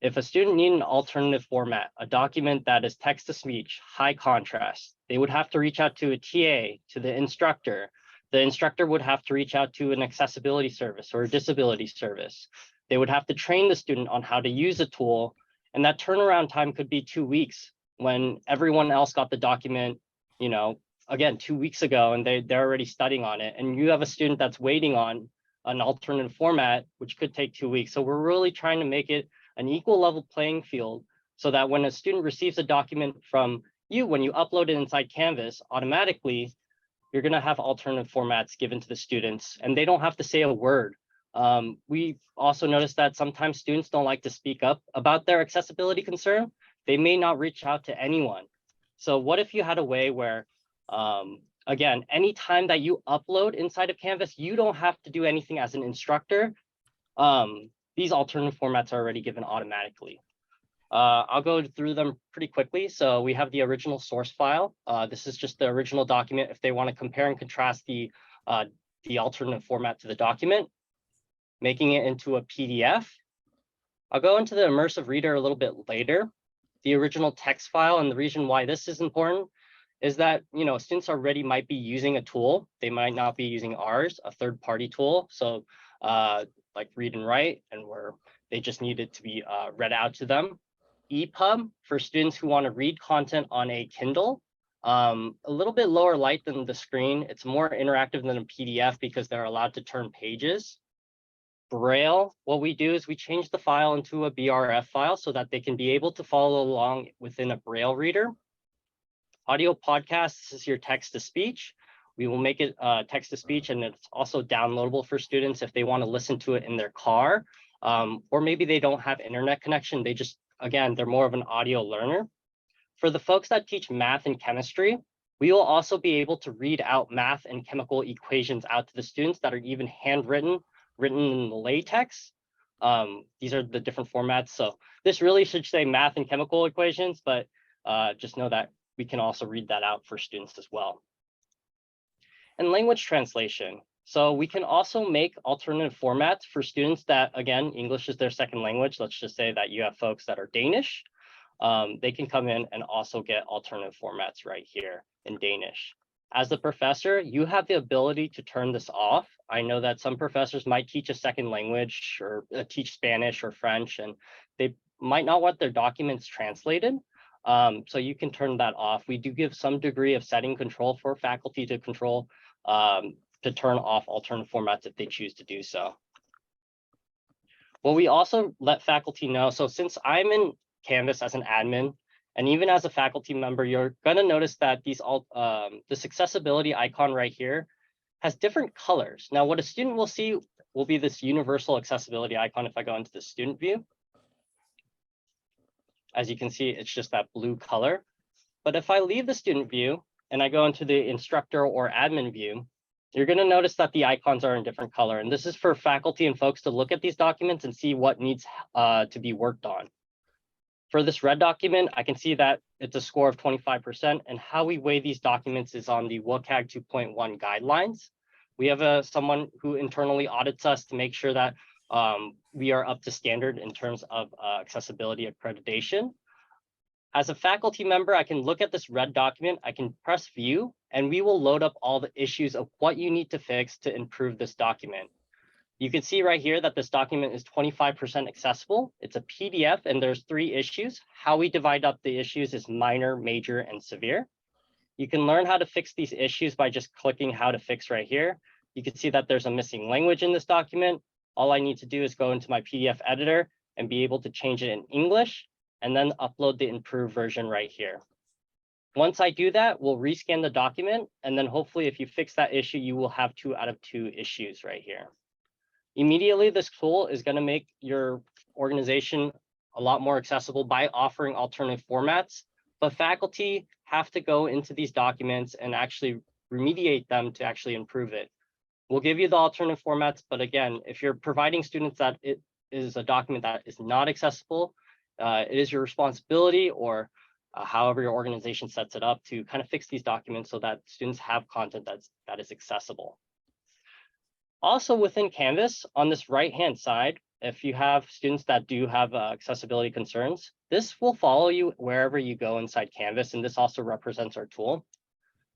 if a student needed an alternative format, a document that is text to speech, high contrast, they would have to reach out to a TA, to the instructor. The instructor would have to reach out to an accessibility service or a disability service. They would have to train the student on how to use the tool. And that turnaround time could be 2 weeks when everyone else got the document, again, 2 weeks ago, and they're already studying on it. And you have a student that's waiting on an alternative format, which could take 2 weeks. So we're really trying to make it an equal level playing field so that when a student receives a document from you, when you upload it inside Canvas, automatically, you're going to have alternative formats given to the students, and they don't have to say a word. We also noticed that sometimes students don't like to speak up about their accessibility concern. They may not reach out to anyone. So what if you had a way where, again, anytime that you upload inside of Canvas, you don't have to do anything as an instructor. These alternative formats are already given automatically. I'll go through them pretty quickly. So we have the original source file. This is just the original document if they want to compare and contrast the alternate format to the document, making it into a PDF. I'll go into the immersive reader a little bit later. The original text file, and the reason why this is important is that students already might be using a tool. They might not be using ours, a third-party tool. So like read and write, and where they just need it to be read out to them. EPUB for students who want to read content on a Kindle. A little bit lower light than the screen. It's more interactive than a PDF because they're allowed to turn pages. Braille, what we do is we change the file into a BRF file so that they can be able to follow along within a Braille reader. Audio podcasts is your text to speech. We will make it text to speech, and it's also downloadable for students if they want to listen to it in their car, or maybe they don't have internet connection. They just, again, they're more of an audio learner. For the folks that teach math and chemistry, we will also be able to read out math and chemical equations out to the students that are even handwritten, written in LaTeX. These are the different formats. So this really should say math and chemical equations, but just know that we can also read that out for students as well. And language translation. So we can also make alternative formats for students that, again, English is their second language. Let's just say that you have folks that are Danish. They can come in and also get alternative formats right here in Danish. As the professor, you have the ability to turn this off. I know that some professors might teach a second language or teach Spanish or French, and they might not want their documents translated. So you can turn that off. We do give some degree of setting control for faculty to control to turn off alternative formats if they choose to do so. Well, we also let faculty know. So since I'm in Canvas as an admin, and even as a faculty member, you're going to notice that this accessibility icon right here has different colors. Now, what a student will see will be this universal accessibility icon if I go into the student view. As you can see, it's just that blue color. But if I leave the student view and I go into the instructor or admin view, you're going to notice that the icons are in different color. And this is for faculty and folks to look at these documents and see what needs to be worked on. For this red document, I can see that it's a score of 25%, and how we weigh these documents is on the WCAG 2.1 guidelines. We have someone who internally audits us to make sure that we are up to standard in terms of accessibility accreditation. As a faculty member, I can look at this red document, I can press view, and we will load up all the issues of what you need to fix to improve this document. You can see right here that this document is 25% accessible. It's a PDF and there's 3 issues. How we divide up the issues is minor, major, and severe. You can learn how to fix these issues by just clicking how to fix right here. You can see that there's a missing language in this document. All I need to do is go into my PDF editor and be able to change it in English and then upload the improved version right here. Once I do that, we'll rescan the document. And then hopefully if you fix that issue, you will have 2 out of 2 issues right here. Immediately, this tool is going to make your organization a lot more accessible by offering alternative formats, but faculty have to go into these documents and actually remediate them to actually improve it. We'll give you the alternative formats, but again, if you're providing students that it is a document that is not accessible, it is your responsibility or however your organization sets it up to kind of fix these documents so that students have content that is accessible. Also within Canvas, on this right-hand side, if you have students that do have accessibility concerns, this will follow you wherever you go inside Canvas, and this also represents our tool.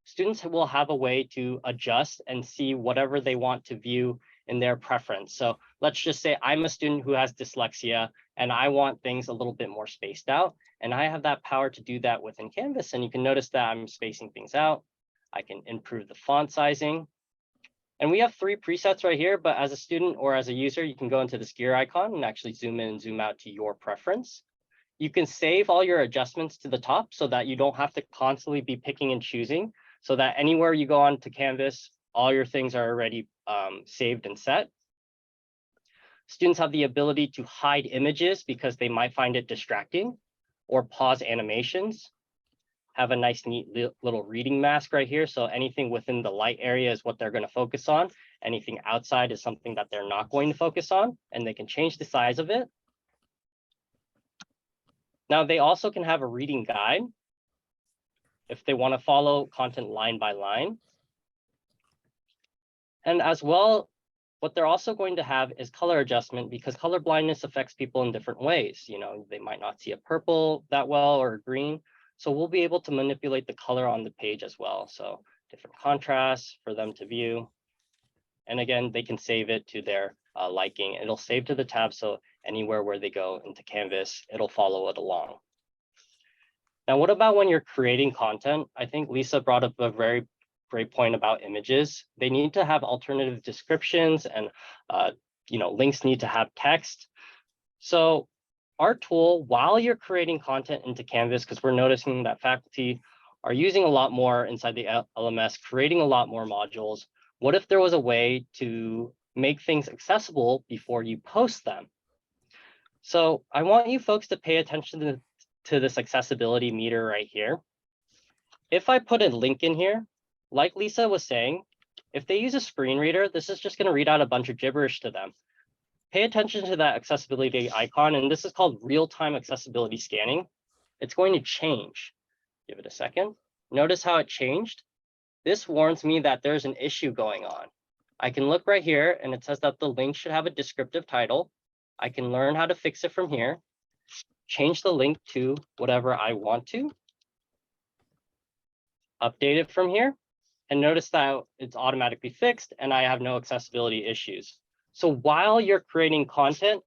Students will have a way to adjust and see whatever they want to view in their preference. So let's just say I'm a student who has dyslexia and I want things a little bit more spaced out, and I have that power to do that within Canvas. And you can notice that I'm spacing things out. I can improve the font sizing. And we have 3 presets right here, but as a student or as a user, you can go into this gear icon and actually zoom in and zoom out to your preference. You can save all your adjustments to the top so that you don't have to constantly be picking and choosing, so that anywhere you go onto Canvas, all your things are already saved and set. Students have the ability to hide images because they might find it distracting, or pause animations. Have a nice, neat little reading mask right here. So anything within the light area is what they're going to focus on. Anything outside is something that they're not going to focus on, and they can change the size of it. Now, they also can have a reading guide if they want to follow content line by line. And as well, what they're also going to have is color adjustment, because color blindness affects people in different ways. You know, they might not see a purple that well or a green. So we'll be able to manipulate the color on the page as well. So different contrasts for them to view. And again, they can save it to their liking. It'll save to the tab, so anywhere where they go into Canvas, it'll follow it along. Now, what about when you're creating content? I think Lisa brought up a very great point about images. They need to have alternative descriptions, and links need to have text. So our tool, while you're creating content into Canvas, because we're noticing that faculty are using a lot more inside the LMS, creating a lot more modules. What if there was a way to make things accessible before you post them? So I want you folks to pay attention to this accessibility meter right here. If I put a link in here, like Lisa was saying, if they use a screen reader, this is just going to read out a bunch of gibberish to them. Pay attention to that accessibility icon, and this is called real-time accessibility scanning. It's going to change. Give it a second. Notice how it changed. This warns me that there's an issue going on. I can look right here, and it says that the link should have a descriptive title. I can learn how to fix it from here, change the link to whatever I want to, update it from here, and notice that it's automatically fixed and I have no accessibility issues. So while you're creating content,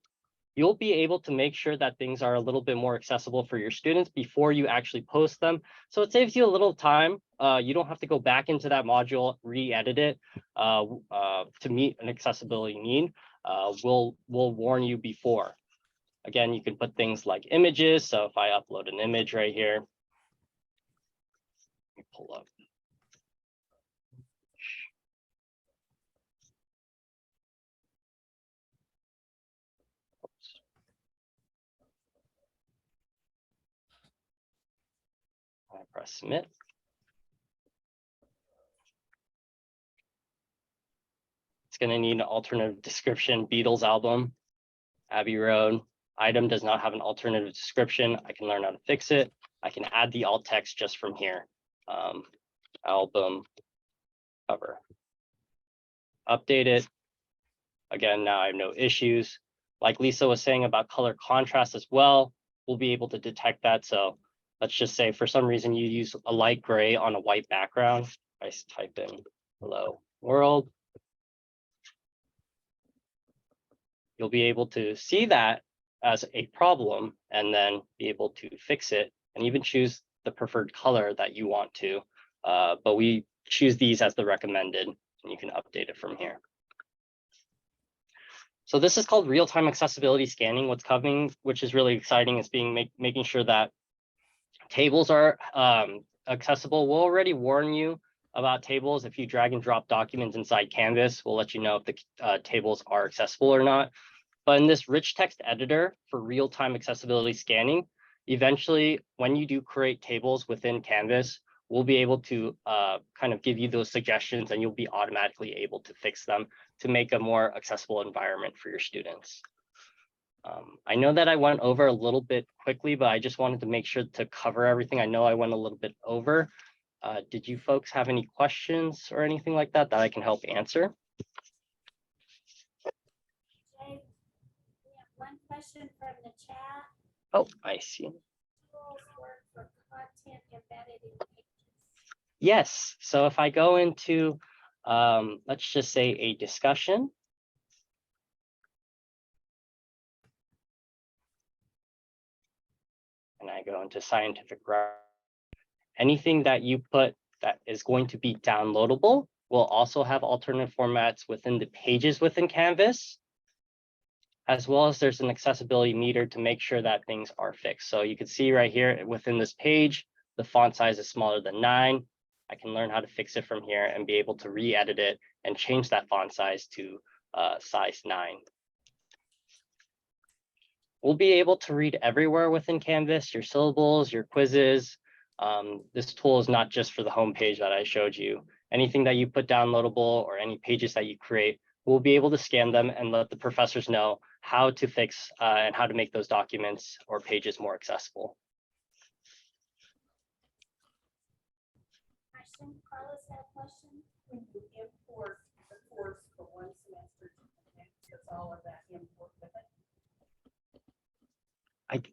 you'll be able to make sure that things are a little bit more accessible for your students before you actually post them. So it saves you a little time. You don't have to go back into that module, re-edit it to meet an accessibility need. We'll warn you before. Again, you can put things like images. So if I upload an image right here, let me pull up. I press submit. It's going to need an alternative description. Beatles album, Abbey Road. Item does not have an alternative description. I can learn how to fix it. I can add the alt text just from here. Album cover. Update it. Again, now I have no issues. Like Lisa was saying about color contrast as well, we'll be able to detect that. So let's just say for some reason you use a light gray on a white background. I type in hello world. You'll be able to see that as a problem and then be able to fix it and even choose the preferred color that you want to. But we choose these as the recommended, and you can update it from here. So this is called real-time accessibility scanning. What's coming, which is really exciting, is making sure that tables are accessible. We'll already warn you about tables. If you drag and drop documents inside Canvas, we'll let you know if the tables are accessible or not. But in this rich text editor for real-time accessibility scanning, eventually, when you do create tables within Canvas, we'll be able to kind of give you those suggestions, and you'll be automatically able to fix them to make a more accessible environment for your students. I know that I went over a little bit quickly, but I just wanted to make sure to cover everything. I know I went a little bit over. Did you folks have any questions or anything like that that I can help answer? Jay, we have one question from the chat. Oh, I see. Tools work for content embedded in pages. Yes, so if I go into, let's just say a discussion. And I go into scientific graph. Anything that you put that is going to be downloadable will also have alternative formats within the pages within Canvas, as well as there's an accessibility meter to make sure that things are fixed. So you can see right here within this page, the font size is smaller than 9. I can learn how to fix it from here and be able to re-edit it and change that font size to size 9. We'll be able to read everywhere within Canvas, your syllables, your quizzes. This tool is not just for the home page that I showed you. Anything that you put downloadable or any pages that you create, we'll be able to scan them and let the professors know how to fix and how to make those documents or pages more accessible. Question, Carlos had a question. When you import the course from one semester to the next, does all of that import with it?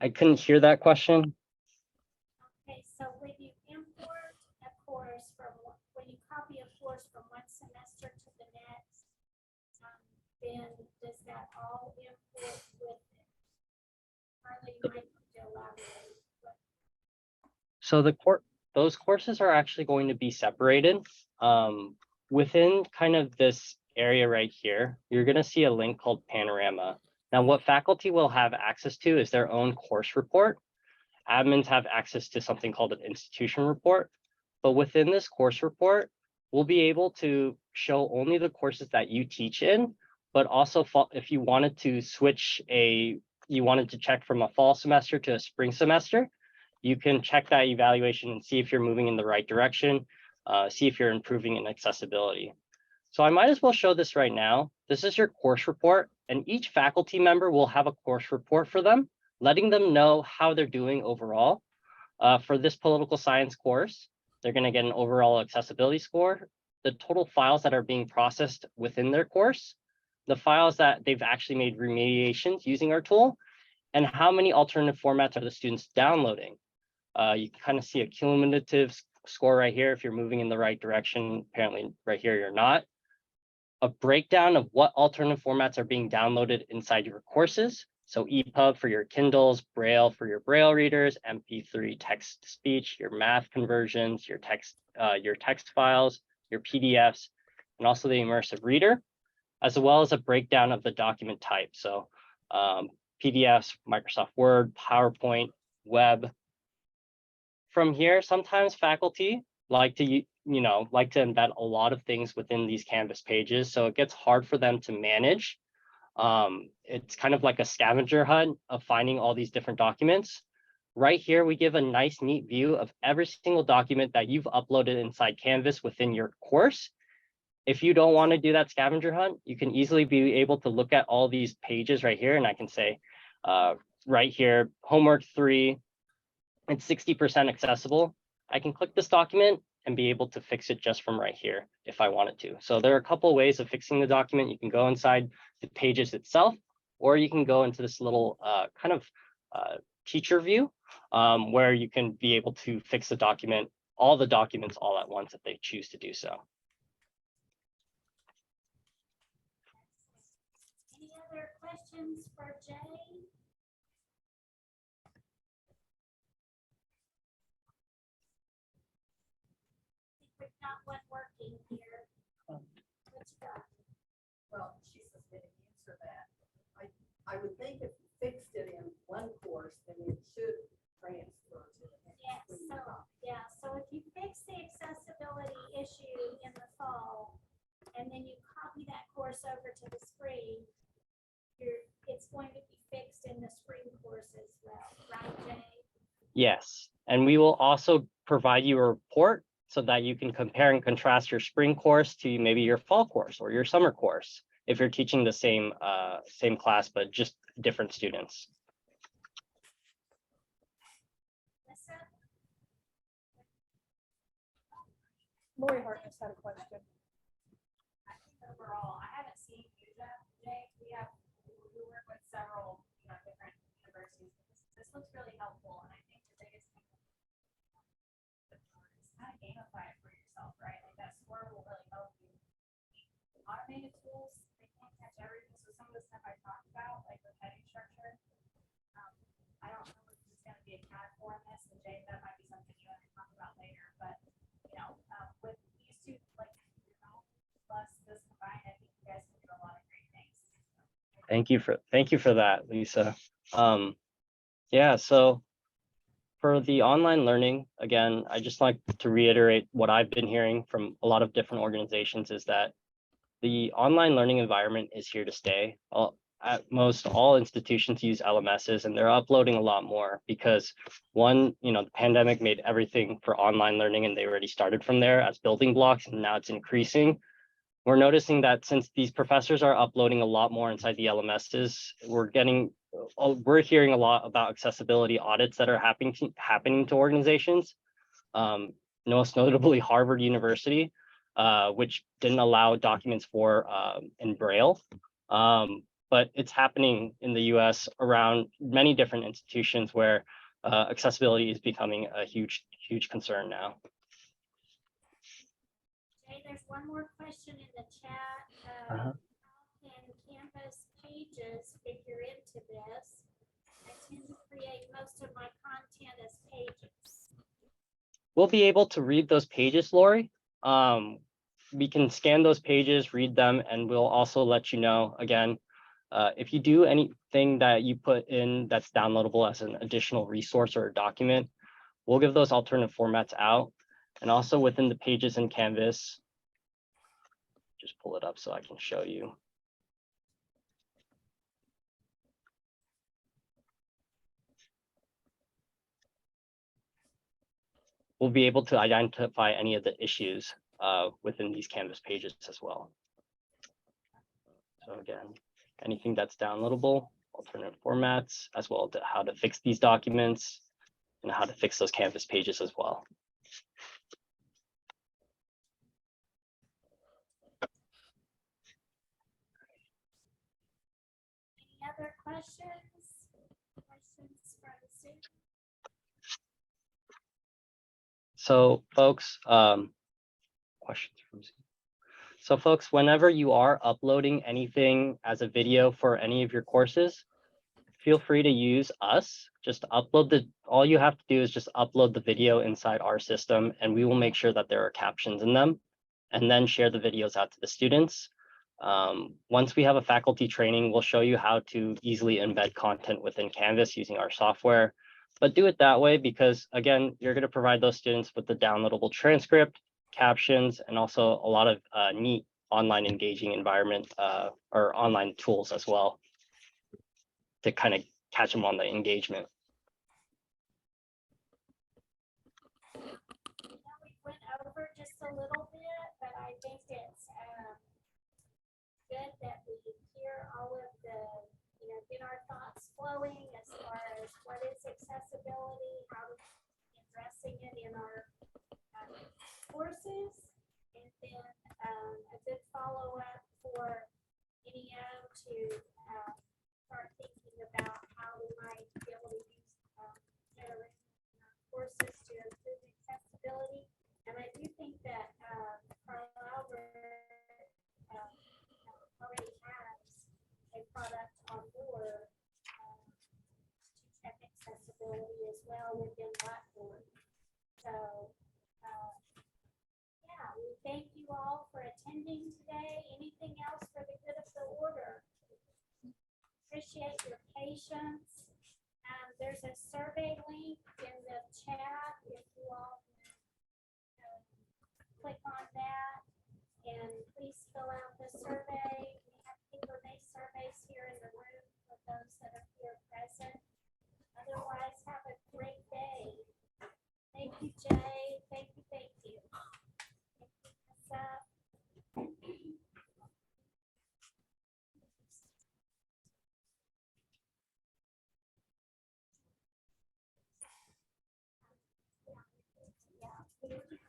I couldn't hear that question. Okay, so when you import a course when you copy a course from one semester to the next, then does that all import with it? Carly, you might need to elaborate. So those courses are actually going to be separated. Within kind of this area right here, you're going to see a link called Panorama. Now, what faculty will have access to is their own course report. Admins have access to something called an institution report. But within this course report, we'll be able to show only the courses that you teach in, but also if you wanted to you wanted to check from a fall semester to a spring semester, you can check that evaluation and see if you're moving in the right direction, see if you're improving in accessibility. So I might as well show this right now. This is your course report, and each faculty member will have a course report for them, letting them know how they're doing overall. For this political science course, they're going to get an overall accessibility score, the total files that are being processed within their course, the files that they've actually made remediations using our tool, and how many alternative formats are the students downloading. You can kind of see a cumulative score right here if you're moving in the right direction. Apparently right here you're not. A breakdown of what alternative formats are being downloaded inside your courses. So EPUB for your Kindles, Braille for your Braille readers, MP3 text to speech, your math conversions, your text files, your PDFs, and also the immersive reader, as well as a breakdown of the document type. So PDFs, Microsoft Word, PowerPoint, web. From here, sometimes faculty like to embed a lot of things within these Canvas pages, so it gets hard for them to manage. It's kind of like a scavenger hunt of finding all these different documents. Right here, we give a nice, neat view of every single document that you've uploaded inside Canvas within your course. If you don't want to do that scavenger hunt, you can easily be able to look at all these pages right here, and I can say right here, homework 3, it's 60% accessible. I can click this document and be able to fix it just from right here if I wanted to. So there are a couple of ways of fixing the document. You can go inside the pages itself, or you can go into this little teacher view where you can be able to fix the document, all the documents all at once if they choose to do so. Any other questions for Jay? We've got one working here. What you got? Well, she says didn't answer that. I would think if you fixed it in one course, then it should transfer to the next. So if you fix the accessibility issue in the fall, and then you copy that course over to the spring, it's going to be fixed in the spring course as well, right, Jay? Yes, and we will also provide you a report so that you can compare and contrast your spring course to maybe your fall course or your summer course if you're teaching the same class but just different students. Lisa? Lori Hartness had a question. I think overall, I haven't seen UJA today. We work with several, different universities. This looks really helpful, and I think the biggest thing is kind of gamify it for yourself, right? Like that score will really help you. Automated tools, they can't catch everything. So some of the stuff I talked about, like with heading structure, I don't know if it's going to be a CAD for this, and Jay, that might be something you want to talk about later. But with these two, plus this combined, I think you guys can do a lot of great things. Thank you for that, Lisa. Yeah, so for the online learning, again, I just like to reiterate what I've been hearing from a lot of different organizations is that the online learning environment is here to stay. At most, all institutions use LMSs, and they're uploading a lot more because one, the pandemic made everything for online learning, and they already started from there as building blocks, and now it's increasing. We're noticing that since these professors are uploading a lot more inside the LMSs, we're hearing a lot about accessibility audits that are happening to organizations. Most notably Harvard University, which didn't allow documents in Braille. But it's happening in the US around many different institutions where accessibility is becoming a huge concern now. Jay, there's one more question in the chat. Uh-huh. How can Canvas pages figure into this? I tend to create most of my content as pages. We'll be able to read those pages, Lori. We can scan those pages, read them, and we'll also let you know, again, if you do anything that you put in that's downloadable as an additional resource or a document, we'll give those alternate formats out. And also within the pages in Canvas, just pull it up so I can show you. We'll be able to identify any of the issues within these Canvas pages as well. So again, anything that's downloadable, alternate formats, as well as how to fix these documents and how to fix those Canvas pages as well. Any other questions? Questions from the students? So folks, questions from Zoom. So folks, whenever you are uploading anything as a video for any of your courses, feel free to use us. Just upload all you have to do is just upload the video inside our system, and we will make sure that there are captions in them, and then share the videos out to the students. Once we have a faculty training, we'll show you how to easily embed content within Canvas using our software. But do it that way because, again, you're going to provide those students with the downloadable transcript, captions, and also a lot of neat online engaging environment or online tools as well to kind of catch them on the engagement. We went over just a little bit, but I think it's good that we hear all of the, get our thoughts flowing as far as what is accessibility, how to be addressing it in our courses, and then a good follow-up for NEO to start thinking about how we might be able to use better product on board to check accessibility as well within Blackboard. So, yeah, we thank you all for attending today. Anything else for the good of the order? Appreciate your patience. There's a survey link in the chat if you all can click on that and please fill out the survey. We have paper-based surveys here in the room for those that are here present. Otherwise, have a great day. Thank you, Jay. Thank you, thank you. Thank you, Tessa. Yeah.